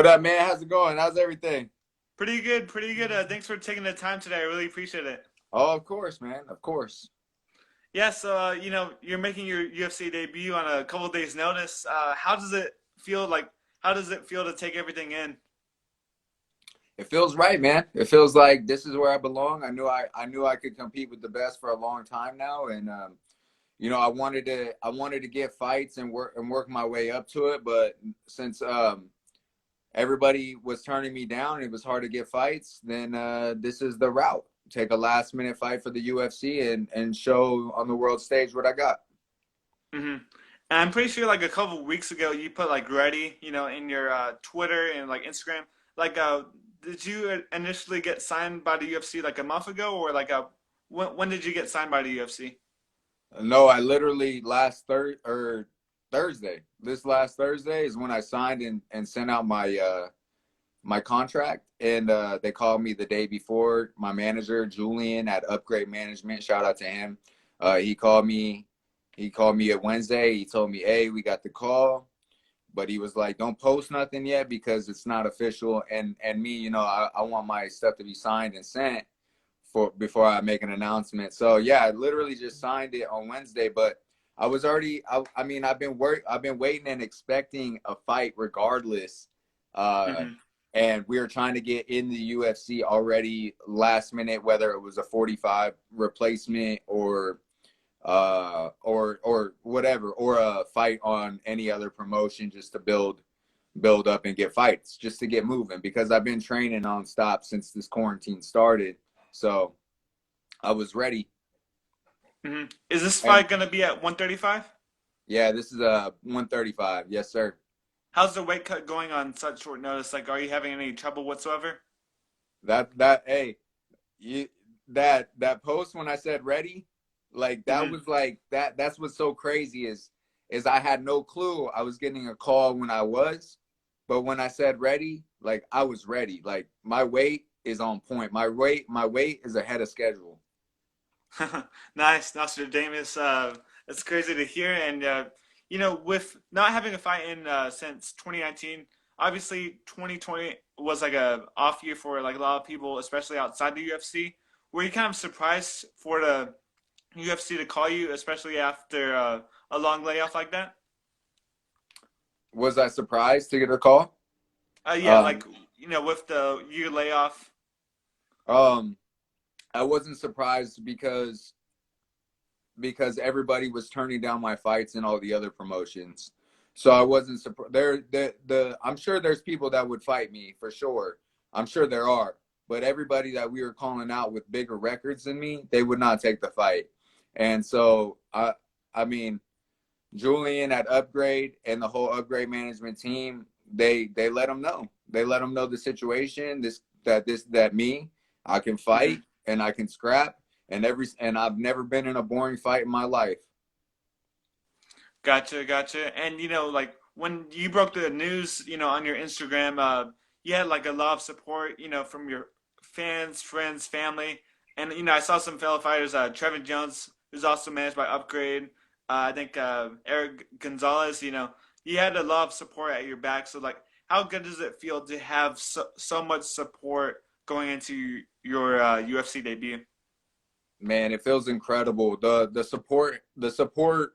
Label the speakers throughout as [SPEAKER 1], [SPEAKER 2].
[SPEAKER 1] What up, man? How's it going? How's everything?
[SPEAKER 2] Pretty good, pretty good. Thanks for taking the time today. I really appreciate it.
[SPEAKER 1] Oh, of course, man. Of course.
[SPEAKER 2] Yeah, so you're making your UFC debut on a couple days' notice. How does it feel like? How does it feel to take everything in?
[SPEAKER 1] It feels right, man. It feels like this is where I belong. I knew I could compete with the best for a long time now, and I wanted to get fights and work my way up to it. But since everybody was turning me down, it was hard to get fights. Then this is the route. Take a last minute fight for the UFC and show on the world stage what I got.
[SPEAKER 2] hmm And I'm pretty sure like a couple weeks ago you put like ready, in your Twitter and like Instagram. Like, did you initially get signed by the UFC like a month ago, or like when did you get signed by the UFC?
[SPEAKER 1] No, I literally Thursday. This last Thursday is when I signed and sent out my contract, and they called me the day before. My manager Julian at Upgrade Management, shout out to him. He called me. He called me at Wednesday. He told me, "Hey, we got the call," but he was like, "Don't post nothing yet because it's not official." And me, I want my stuff to be signed and sent for before I make an announcement. So yeah, I literally just signed it on Wednesday, but I was already. I mean, I've been waiting and expecting a fight regardless. Uh,
[SPEAKER 2] hmm
[SPEAKER 1] and we were trying to get in the UFC already last minute, whether it was a 45 replacement or whatever, or a fight on any other promotion, just to build up and get fights, just to get moving, because I've been training nonstop since this quarantine started. So I was ready.
[SPEAKER 2] Is this
[SPEAKER 1] And
[SPEAKER 2] fight gonna be at 135?
[SPEAKER 1] yeah, this is a 135. Yes, sir.
[SPEAKER 2] How's the weight cut going on such short notice? Like, are you having any trouble whatsoever?
[SPEAKER 1] Hey, you that post when I said ready, like that
[SPEAKER 2] hmm
[SPEAKER 1] was like that's what's so crazy is I had no clue I was getting a call when I was, but when I said ready, like I was ready. Like my weight is on point. My weight is ahead of schedule.
[SPEAKER 2] Nice, Nostradamus. It's crazy to hear. And with not having a fight in since 2019, obviously 2020 was like a off year for like a lot of people, especially outside the UFC. Were you kind of surprised for the UFC to call you, especially after a long layoff like that?
[SPEAKER 1] Was I surprised to get a call?
[SPEAKER 2] Yeah,
[SPEAKER 1] Um,
[SPEAKER 2] like with the year layoff.
[SPEAKER 1] um, I wasn't surprised because everybody was turning down my fights in all the other promotions. So I wasn't surprised. I'm sure there's people that would fight me for sure. I'm sure there are, but everybody that we were calling out with bigger records than me, they would not take the fight. And so I mean, Julian at Upgrade and the whole Upgrade management team, they let them know. They let them know the situation. That me, I can fight
[SPEAKER 2] Mhm.
[SPEAKER 1] and I can scrap, and I've never been in a boring fight in my life.
[SPEAKER 2] Gotcha, gotcha. And like when you broke the news, on your Instagram, you had like a lot of support, from your fans, friends, family, and I saw some fellow fighters, Trevin Jones, who's also managed by Upgrade. I think Eric Gonzalez. You had a lot of support at your back. So like, how good does it feel to have so much support going into your UFC debut?
[SPEAKER 1] Man, it feels incredible. The support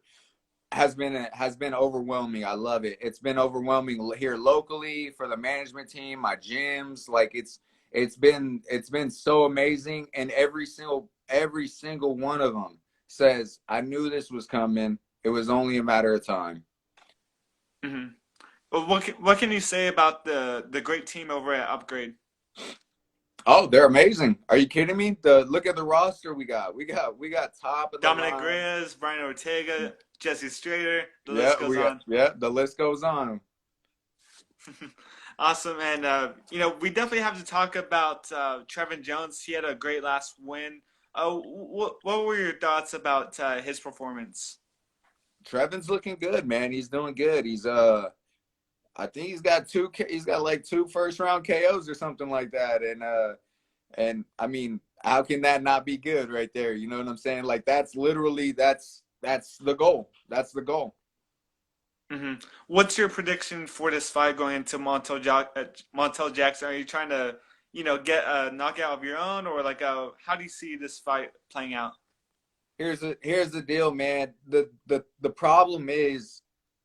[SPEAKER 1] has been overwhelming. I love it. It's been overwhelming here locally for the management team, my gyms. Like it's been so amazing, and every single one of them says, "I knew this was coming. It was only a matter of time."
[SPEAKER 2] hmm Well, what can you say about the great team over at Upgrade?
[SPEAKER 1] Oh, they're amazing. Are you kidding me? The look at the roster we got. We got top of the
[SPEAKER 2] Dominic
[SPEAKER 1] line.
[SPEAKER 2] Reyes, Brian Ortega, Jesse Strader, the
[SPEAKER 1] Yeah,
[SPEAKER 2] list goes
[SPEAKER 1] we got
[SPEAKER 2] on.
[SPEAKER 1] yeah, the list goes on.
[SPEAKER 2] Awesome, and we definitely have to talk about Trevin Jones. He had a great last win. What were your thoughts about his performance?
[SPEAKER 1] Trevin's looking good, man. He's doing good. I think he's got like two first round KOs or something like that. And I mean, how can that not be good right there? You know what I'm saying? Like that's literally that's the goal. That's the goal.
[SPEAKER 2] Hmm. What's your prediction for this fight going into Montel Jackson? Are you trying to, get a knockout of your own, or like how do you see this fight playing out?
[SPEAKER 1] Here's the deal, man. The problem is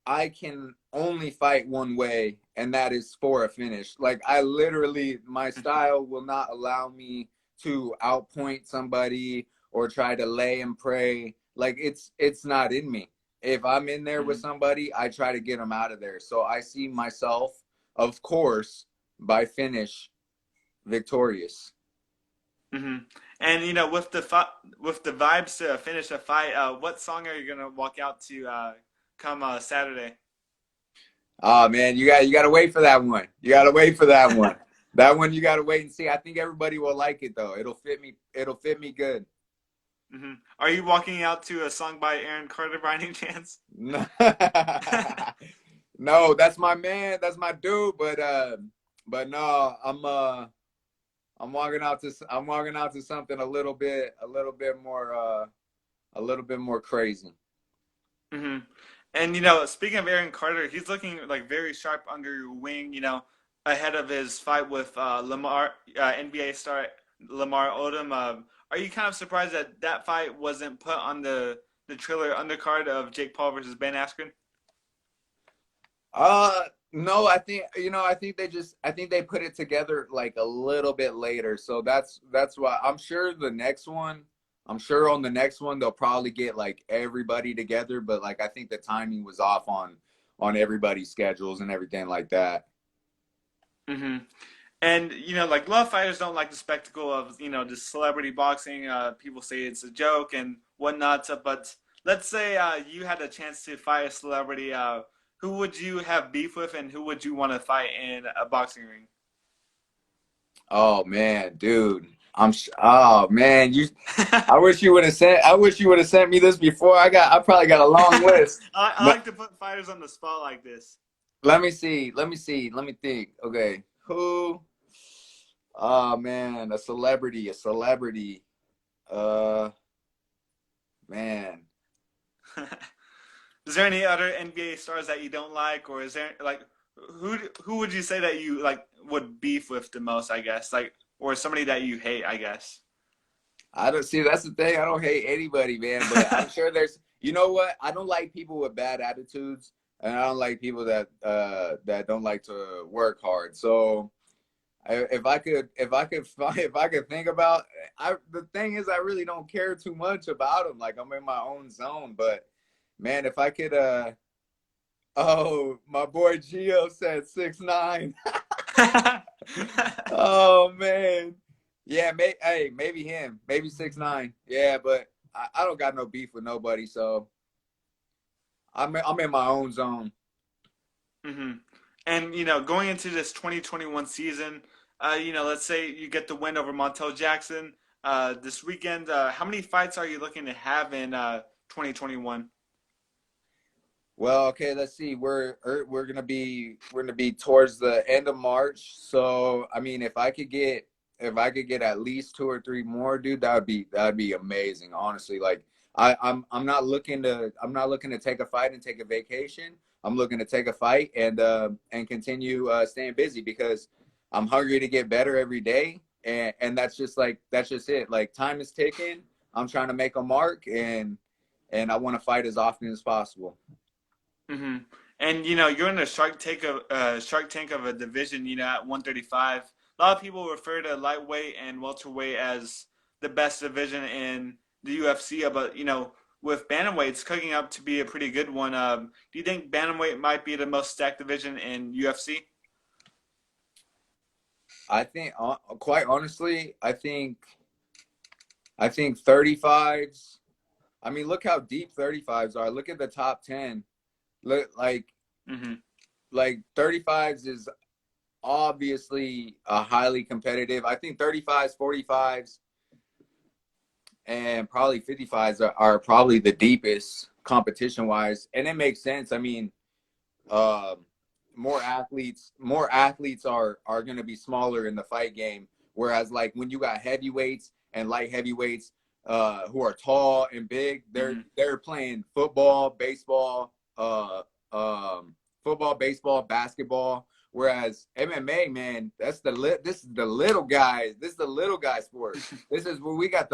[SPEAKER 1] I can only fight one way, and that is for a finish. Like I literally, my style will not allow me to outpoint somebody or try to lay and pray. Like it's not in me. If I'm in there with
[SPEAKER 2] Hmm.
[SPEAKER 1] somebody, I try to get them out of there. So I see myself, of course, by finish victorious.
[SPEAKER 2] Hmm. And with the vibes to finish a fight, what song are you gonna walk out to come Saturday?
[SPEAKER 1] Oh man, you gotta wait for that one. You gotta wait for that one. That one you gotta wait and see. I think everybody will like it though. It'll fit me. It'll fit me good.
[SPEAKER 2] Hmm. Are you walking out to a song by Aaron Carter by any chance?
[SPEAKER 1] No, that's my man. That's my dude. But no, I'm walking out to something a little bit more crazy.
[SPEAKER 2] Hmm. And speaking of Aaron Carter, he's looking like very sharp under your wing. Ahead of his fight with NBA star Lamar Odom. Are you kind of surprised that that fight wasn't put on the trailer undercard of Jake Paul versus Ben Askren?
[SPEAKER 1] No, I think they put it together like a little bit later. So that's why I'm sure on the next one they'll probably get like everybody together, but like I think the timing was off on everybody's schedules and everything like that.
[SPEAKER 2] Hmm. And like a lot of fighters don't like the spectacle of the celebrity boxing. People say it's a joke and whatnot. But let's say you had a chance to fight a celebrity. Who would you have beef with, and who would you want to fight in a boxing ring?
[SPEAKER 1] Oh man, dude. Oh man, you I wish you would have sent me this before. I probably got a long list.
[SPEAKER 2] I
[SPEAKER 1] But
[SPEAKER 2] like to put fighters on the spot like this.
[SPEAKER 1] let me see. Let me see. Let me think. Okay. Who? Oh man, a celebrity. Uh, man.
[SPEAKER 2] Is there any other NBA stars that you don't like, or is there like who would you say that you like would beef with the most? I guess like or somebody that you hate. I guess.
[SPEAKER 1] I don't see. That's the thing. I don't hate anybody, man. But I'm sure there's. You know what? I don't like people with bad attitudes, and I don't like people that don't like to work hard. So if I could think about, the thing is, I really don't care too much about them. Like I'm in my own zone. But man, if I could, oh, my boy Gio said 6'9". Oh man, yeah, hey, maybe him, maybe 6'9". Yeah, but I don't got no beef with nobody, so I'm in my own zone.
[SPEAKER 2] Hmm. And going into this 2021 season, let's say you get the win over Montel Jackson this weekend. How many fights are you looking to have in 2021?
[SPEAKER 1] Well, okay, let's see. We're gonna be towards the end of March, so I mean, if I could get at least two or three more, dude, that would be amazing. Honestly, like I'm not looking to take a fight and take a vacation. I'm looking to take a fight and continue staying busy because I'm hungry to get better every day, and that's just it. Like time is ticking. I'm trying to make a mark, and I want to fight as often as possible.
[SPEAKER 2] Hmm. And you're in the Shark Tank of a division. At 135, a lot of people refer to lightweight and welterweight as the best division in the UFC. But with bantamweight, it's cooking up to be a pretty good one. Do you think bantamweight might be the most stacked division in UFC?
[SPEAKER 1] I think, quite honestly, I think 35s. I mean, look how deep 35s are. Look at the top 10. Look
[SPEAKER 2] Hmm.
[SPEAKER 1] like 35s is obviously a highly competitive. I think 35s, 45s, and probably 55s are probably the deepest competition wise, and it makes sense. I mean, um, more athletes are going to be smaller in the fight game, whereas like when you got heavyweights and light heavyweights who are tall and big,
[SPEAKER 2] Hmm.
[SPEAKER 1] they're playing football, baseball, football, baseball, basketball. Whereas MMA, man, this is the little guys. This is the little guy sport. This is where we got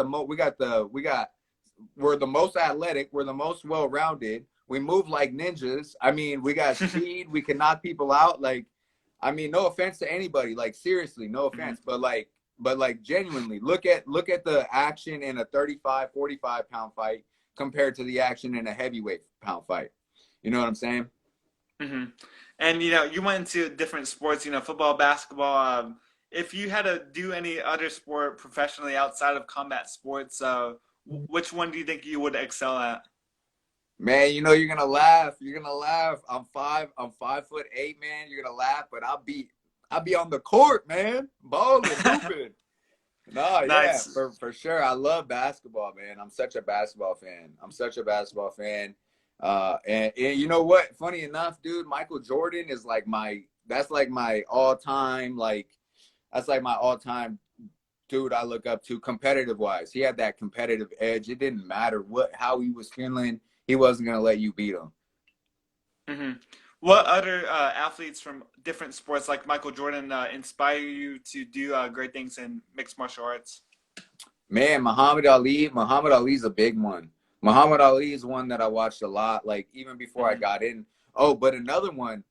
[SPEAKER 1] we're the most athletic. We're the most well-rounded. We move like ninjas. I mean, we got speed. We can knock people out. Like, I mean, no offense to anybody. Like, seriously, no offense. But like genuinely, look at the action in a 35, 45 pound fight compared to the action in a heavyweight pound fight. You know what I'm saying?
[SPEAKER 2] Mm-hmm. And you went into different sports, football, basketball. If you had to do any other sport professionally outside of combat sports, which one do you think you would excel at?
[SPEAKER 1] Man, you're gonna laugh. You're gonna laugh. I'm 5'8", man. You're gonna laugh, but I'll be on the court, man. Balling, hooping. No, yeah,
[SPEAKER 2] Nice.
[SPEAKER 1] for sure. I love basketball, man. I'm such a basketball fan. And you know what? Funny enough, dude, Michael Jordan is like that's like my all-time, that's like my all-time dude I look up to competitive wise. He had that competitive edge. It didn't matter how he was feeling. He wasn't going to let you beat him.
[SPEAKER 2] Mm-hmm. What other athletes from different sports like Michael Jordan inspire you to do great things in mixed martial arts?
[SPEAKER 1] Man, Muhammad Ali. Muhammad Ali's a big one. Muhammad Ali is one that I watched a lot, like even before I
[SPEAKER 2] Mm-hmm.
[SPEAKER 1] got in. Oh, but another one,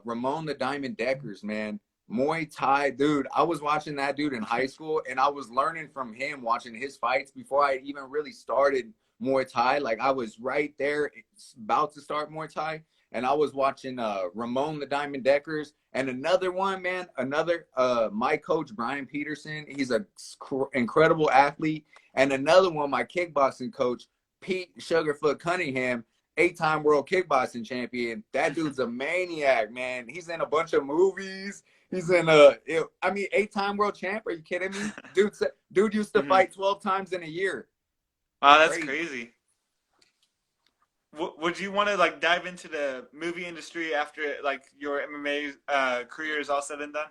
[SPEAKER 1] Ramon the Diamond Deckers, man. Muay Thai, dude. I was watching that dude in high school, and I was learning from him, watching his fights before I even really started Muay Thai. Like I was right there, about to start Muay Thai, and I was watching Ramon the Diamond Deckers, and another one, man, my coach Brian Peterson. He's a incredible athlete, and another one, my kickboxing coach Pete Sugarfoot Cunningham, 8-time world kickboxing champion. That dude's a maniac, man. He's in a bunch of movies. He's in 8-time world champ. Are you kidding me? Dude used to
[SPEAKER 2] Mm-hmm.
[SPEAKER 1] fight 12 times in a year.
[SPEAKER 2] Wow, that's
[SPEAKER 1] Crazy.
[SPEAKER 2] crazy. Would you want to like dive into the movie industry after like your MMA career is all said and done?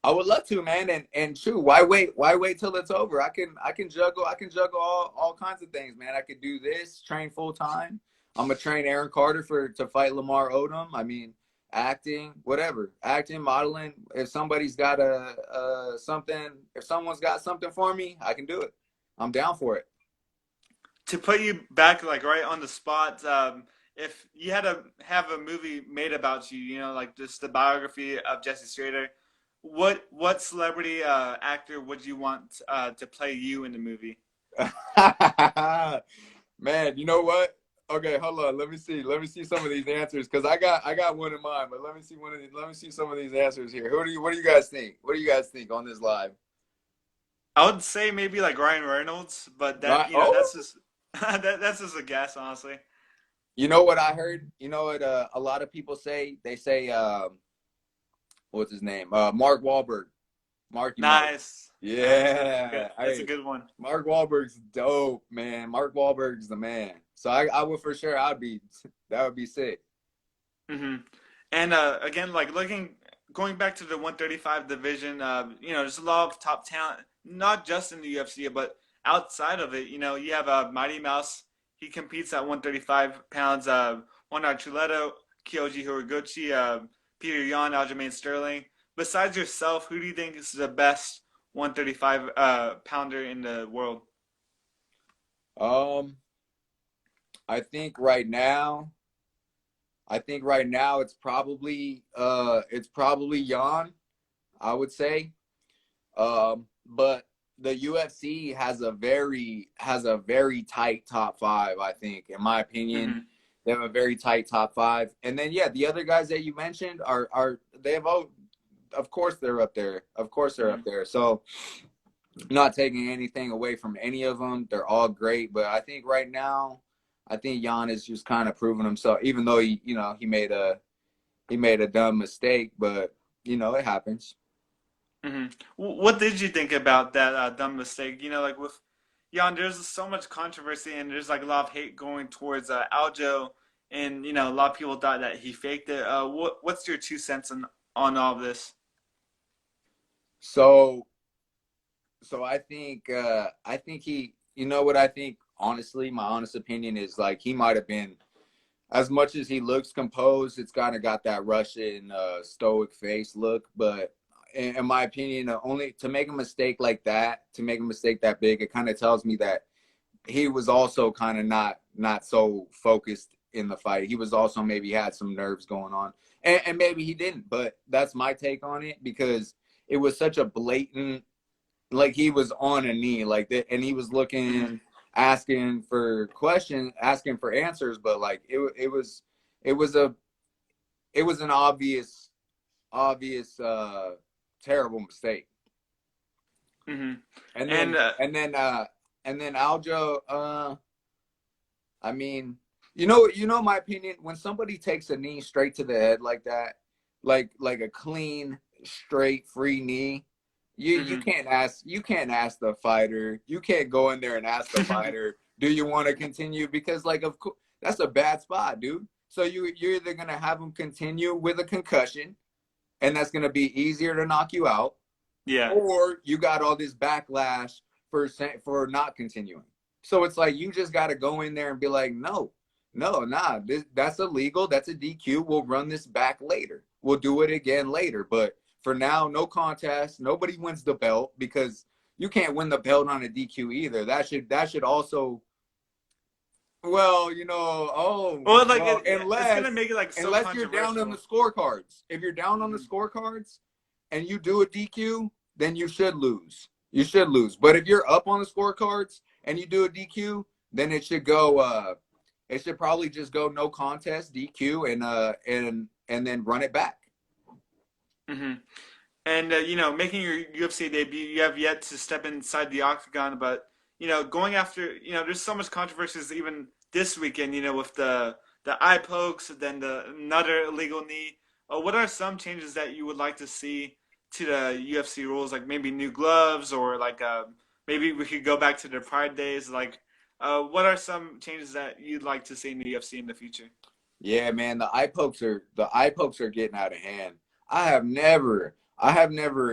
[SPEAKER 1] I would love to, man. And true, why wait? Why wait till it's over? I can juggle all kinds of things, man. I could do this, train full time. I'm gonna train Aaron Carter to fight Lamar Odom. I mean, acting, whatever, acting, modeling. If somebody's got if someone's got something for me, I can do it. I'm down for it.
[SPEAKER 2] To put you back like right on the spot, if you had to have a movie made about you, like just the biography of Jesse Strader, what celebrity actor would you want to play you in the movie?
[SPEAKER 1] Man, you know what? Okay, hold on. Let me see. Let me see some of these answers because I got one in mind. But let me see one of these. Let me see some of these answers here. What do you guys think? What do you guys think on this live?
[SPEAKER 2] I would say maybe like Ryan Reynolds, but that
[SPEAKER 1] Right? Oh,
[SPEAKER 2] that's just that's just a guess, honestly.
[SPEAKER 1] you know what I heard? You know what? A lot of people say. They say, what's his name? Mark Wahlberg. Marky Mark.
[SPEAKER 2] Nice, nice.
[SPEAKER 1] Yeah.
[SPEAKER 2] That's a
[SPEAKER 1] Hey,
[SPEAKER 2] good one.
[SPEAKER 1] Mark Wahlberg's dope, man. Mark Wahlberg's the man. So I would for sure. That would be sick.
[SPEAKER 2] Hmm. And again, like going back to the 135 division, there's a lot of top talent, not just in the UFC, but outside of it. You have Mighty Mouse. He competes at 135 pounds. Juan Archuleta, Kyoji Horiguchi, Peter Yan, Aljamain Sterling. Besides yourself, who do you think is the best 135 pounder in the world?
[SPEAKER 1] Um, I think right now, it's probably Jan, I would say. But the UFC has a very tight top five, I think, in my opinion.
[SPEAKER 2] Hmm.
[SPEAKER 1] They have a very tight top five. And then yeah, the other guys that you mentioned are they have of course they're up there. Of course they're up
[SPEAKER 2] Hmm.
[SPEAKER 1] there. So not taking anything away from any of them. They're all great, but I think right now, I think Jan is just kind of proving himself, even though he made a dumb mistake, but it happens.
[SPEAKER 2] Hmm. What did you think about that dumb mistake? Like with Jan, there's so much controversy and there's like a lot of hate going towards Aljo, and a lot of people thought that he faked it. What's your 2 cents on all of this?
[SPEAKER 1] So I think he, what I think, honestly, my honest opinion is like he might have been as much as he looks composed, it's kind of got that Russian stoic face look. But in my opinion, only to make a mistake like that, to make a mistake that big, it kind of tells me that he was also kind of not so focused in the fight. He was also maybe had some nerves going on, and maybe he didn't. But that's my take on it because it was such a blatant, like he was on a knee like that, and he was
[SPEAKER 2] Mhm.
[SPEAKER 1] looking, asking for questions, asking for answers, but like it was a it was an obvious terrible mistake.
[SPEAKER 2] Mhm.
[SPEAKER 1] And
[SPEAKER 2] And
[SPEAKER 1] then and then Aljo, I mean, my opinion, when somebody takes a knee straight to the head like that, like a clean, straight, free knee,
[SPEAKER 2] mhm.
[SPEAKER 1] you can't ask the fighter, you can't go in there and ask the fighter, do you want to continue? Because like of course that's a bad spot, dude. So you're either gonna have him continue with a concussion, and that's gonna be easier to knock you out,
[SPEAKER 2] Yeah.
[SPEAKER 1] or you got all this backlash for not continuing. So it's like you just got to go in there and be like, no, no, nah, that's illegal. That's a DQ. We'll run this back later. We'll do it again later. But for now, no contest. Nobody wins the belt because you can't win the belt on a DQ either. That should also, well,
[SPEAKER 2] Well, like
[SPEAKER 1] well,
[SPEAKER 2] it's gonna make it like so
[SPEAKER 1] unless you're down on the
[SPEAKER 2] controversial.
[SPEAKER 1] scorecards. If you're down on the
[SPEAKER 2] Mhm.
[SPEAKER 1] scorecards and you do a DQ, then you should lose. You should lose. But if you're up on the scorecards and you do a DQ, then it should go it should probably just go no contest, DQ, and then run it back.
[SPEAKER 2] Mhm. And making your UFC debut, you have yet to step inside the octagon, but going after there's so much controversies even this weekend. With the eye pokes, then the another illegal knee. What are some changes that you would like to see to the UFC rules, like maybe new gloves, or like maybe we could go back to the Pride days? Like, what are some changes that you'd like to see in the UFC in the future?
[SPEAKER 1] Yeah, man, the eye pokes are getting out of hand. I have never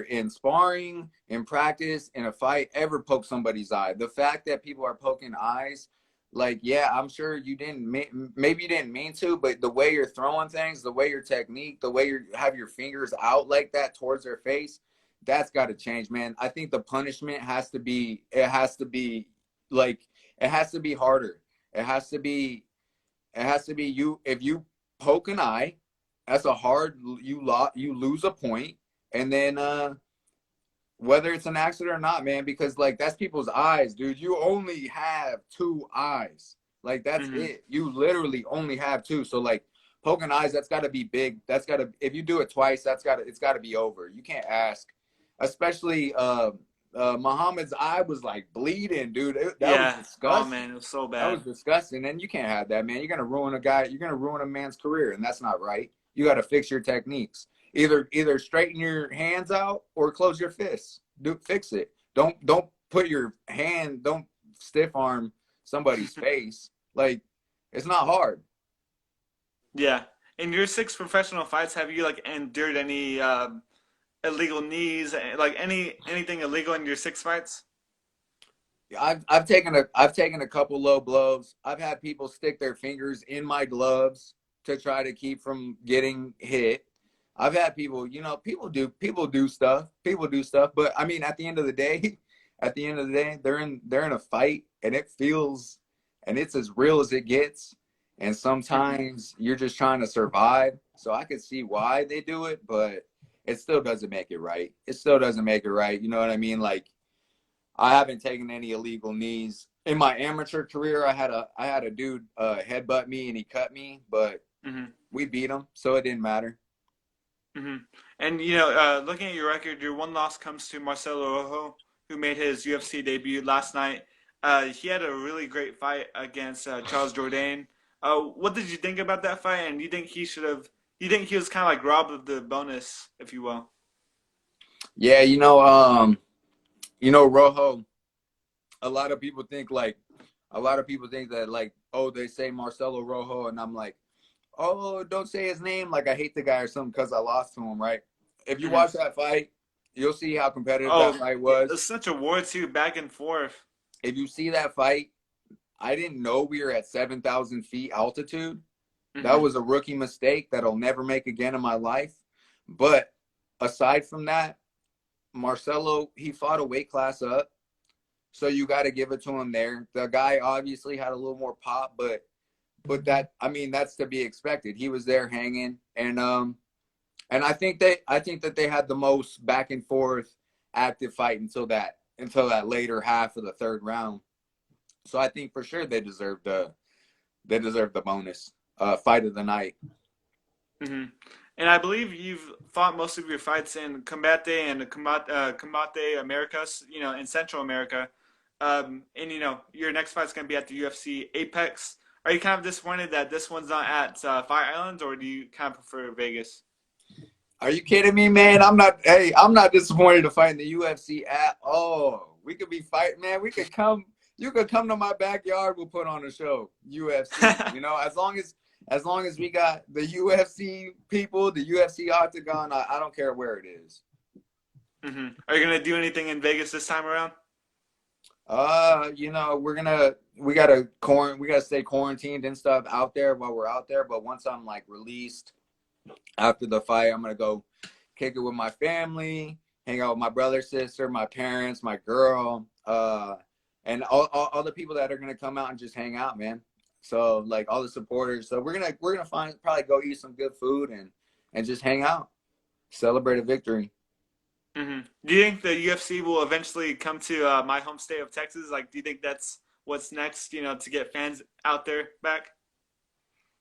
[SPEAKER 1] in sparring, in practice, in a fight ever poked somebody's eye. The fact that people are poking eyes, like, yeah, I'm sure you didn't maybe you didn't mean to, but the way you're throwing things, the way your technique, the way you have your fingers out like that towards their face, that's got to change, man. I think the punishment has to be like it has to be harder. It has to be it has to be you. If you poke an eye, that's a hard you lose a point, and then whether it's an accident or not, man, because like that's people's eyes, dude. You only have two eyes. Like that's
[SPEAKER 2] Hmm.
[SPEAKER 1] it. You literally only have two. So like poking eyes, that's got to be big. That's got to if you do it twice, it's got to be over. You can't ask, especially Muhammad's eye was like bleeding, dude. That was
[SPEAKER 2] Yeah. Oh
[SPEAKER 1] disgusting.
[SPEAKER 2] man, it was so
[SPEAKER 1] That was
[SPEAKER 2] bad.
[SPEAKER 1] disgusting. And you can't have that, man. You're gonna ruin a guy. You're gonna ruin a man's career, and that's not right. You got to fix your techniques. Either straighten your hands out or close your fists. Fix it. Don't put your hand. Don't stiff arm somebody's face. Like it's not hard.
[SPEAKER 2] Yeah. In your six professional fights, have you like endured any illegal knees, like anything illegal in your six fights?
[SPEAKER 1] I've taken a couple low blows. I've had people stick their fingers in my gloves to try to keep from getting hit. I've had people, people do stuff. People do stuff, but I mean at the end of the day, at the end of the day, they're in a fight and it feels and it's as real as it gets. And
[SPEAKER 2] Hmm.
[SPEAKER 1] sometimes you're just trying to survive. So I could see why they do it, but it still doesn't make it right. It still doesn't make it right. You know what I mean? Like I haven't taken any illegal knees in my amateur career. I had a dude headbutt me and he cut me, but
[SPEAKER 2] Hmm.
[SPEAKER 1] we beat him, so it didn't matter.
[SPEAKER 2] Hmm. And looking at your record, your one loss comes to Marcelo Rojo, who made his UFC debut last night. He had a really great fight against Charles Jourdain. What did you think about that fight? And do you think he should have? You think he was kind of like robbed of the bonus, if you will?
[SPEAKER 1] Yeah, Rojo. A lot of people think like, a lot of people think that like, oh, they say Marcelo Rojo, and I'm like, oh, don't say his name. Like I hate the guy or something because I lost to him, right? If you
[SPEAKER 2] Hmm.
[SPEAKER 1] watch that fight, you'll see how competitive that
[SPEAKER 2] Oh,
[SPEAKER 1] fight
[SPEAKER 2] yeah,
[SPEAKER 1] was.
[SPEAKER 2] it's such a war too, back and forth.
[SPEAKER 1] If you see that fight, I didn't know we were at 7,000 feet altitude. That
[SPEAKER 2] Hmm.
[SPEAKER 1] was a rookie mistake that I'll never make again in my life. But aside from that, Marcelo, he fought a weight class up. So you got to give it to him there. The guy obviously had a little more pop, but that, I mean, that's to be expected. He was there hanging, and I think that they had the most back and forth active fight until that later half of the third round. So I think for sure they deserve the bonus fight of the night.
[SPEAKER 2] Hmm. And I believe you've fought most of your fights in Combate and Combate Americas, in Central America. And your next fight's going to be at the UFC Apex. Are you kind of disappointed that this one's not at Fire Island, or do you kind of prefer Vegas?
[SPEAKER 1] Are you kidding me, man? I'm not. Hey, I'm not disappointed to fight in the UFC at all. We could be fighting, man. We could come. You could come to my backyard. We'll put on a show. UFC. You know, as long as we got the UFC people, the UFC octagon. I don't care where it is.
[SPEAKER 2] Hmm. Are you going to do anything in Vegas this time around?
[SPEAKER 1] You know, we gotta stay quarantined and stuff out there while we're out there. But once I'm like released after the fight, I'm gonna go kick it with my family, hang out with my brother, sister, my parents, my girl, and all the people that are gonna come out and just hang out, man. So like all the supporters. So we're gonna find probably go eat some good food and just hang out, celebrate a victory.
[SPEAKER 2] Hmm. Do you think the UFC will eventually come to my home state of Texas? Like, do you think that's what's next? To get fans out there back.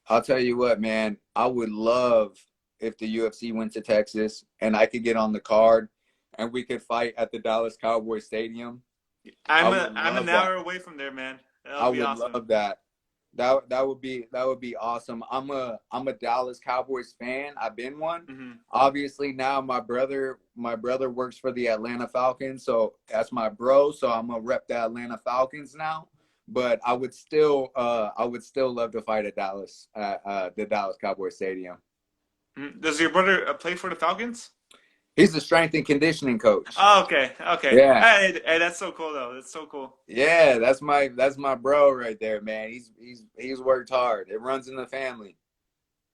[SPEAKER 1] I'll tell you what, man. I would love if the UFC went to Texas and I could get on the card and we could fight at the Dallas Cowboys Stadium. I would
[SPEAKER 2] I'm an
[SPEAKER 1] love that.
[SPEAKER 2] hour away from there, man. That'll
[SPEAKER 1] I
[SPEAKER 2] be
[SPEAKER 1] would
[SPEAKER 2] awesome.
[SPEAKER 1] love that. That would be awesome. I'm a Dallas Cowboys fan. I've been one.
[SPEAKER 2] Hmm.
[SPEAKER 1] Obviously now my brother works for the Atlanta Falcons, so that's my bro. So I'm gonna rep the Atlanta Falcons now. But I would still love to fight at Dallas at the Dallas Cowboys Stadium.
[SPEAKER 2] Does your brother play for the Falcons?
[SPEAKER 1] He's the strength and conditioning coach.
[SPEAKER 2] Oh, okay, okay.
[SPEAKER 1] Yeah.
[SPEAKER 2] Hey, that's so cool though. That's so cool.
[SPEAKER 1] Yeah, that's my bro right there, man. He's worked hard. It runs in the family.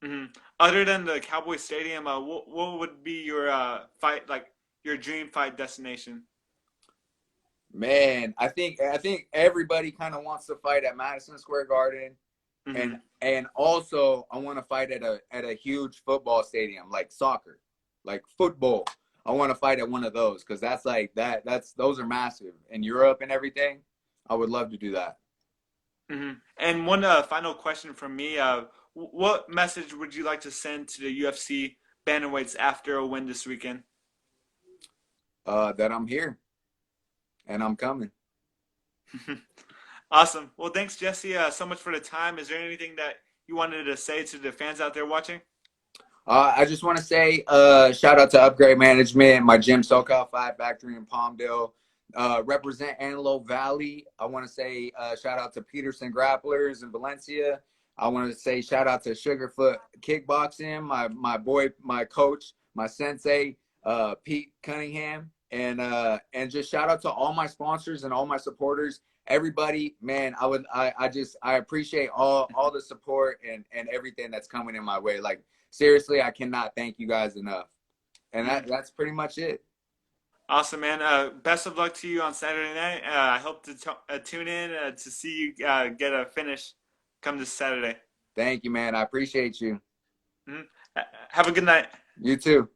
[SPEAKER 2] Hmm. Other than the Cowboy Stadium, what would be your fight, like your dream fight destination?
[SPEAKER 1] Man, I think everybody kind of wants to fight at Madison Square Garden,
[SPEAKER 2] Hmm.
[SPEAKER 1] and also I want to fight at a huge football stadium like soccer, like football. I want to fight at one of those because that's those are massive in Europe and everything. I would love to do that.
[SPEAKER 2] Hmm. And one final question from me: what message would you like to send to the UFC bantamweights after a win this weekend?
[SPEAKER 1] That I'm here and I'm coming.
[SPEAKER 2] Awesome. Well, thanks, Jesse, so much for the time. Is there anything that you wanted to say to the fans out there watching?
[SPEAKER 1] I just want to say shout out to Upgrade Management, my gym SoCal 5 Factory in Palmdale. Represent Antelope Valley. I want to say shout out to Peterson Grapplers in Valencia. I want to say shout out to Sugarfoot Kickboxing, my boy, my coach, my sensei, Pete Cunningham, and just shout out to all my sponsors and all my supporters. Everybody, man, I appreciate all the support and everything that's coming in my way. Like seriously, I cannot thank you guys enough. And
[SPEAKER 2] Mhm.
[SPEAKER 1] that's pretty much it.
[SPEAKER 2] Awesome, man. Best of luck to you on Saturday night. I hope to tune in to see you get a finish come this Saturday.
[SPEAKER 1] Thank you, man. I appreciate you.
[SPEAKER 2] Mhm. Have a good night.
[SPEAKER 1] You too.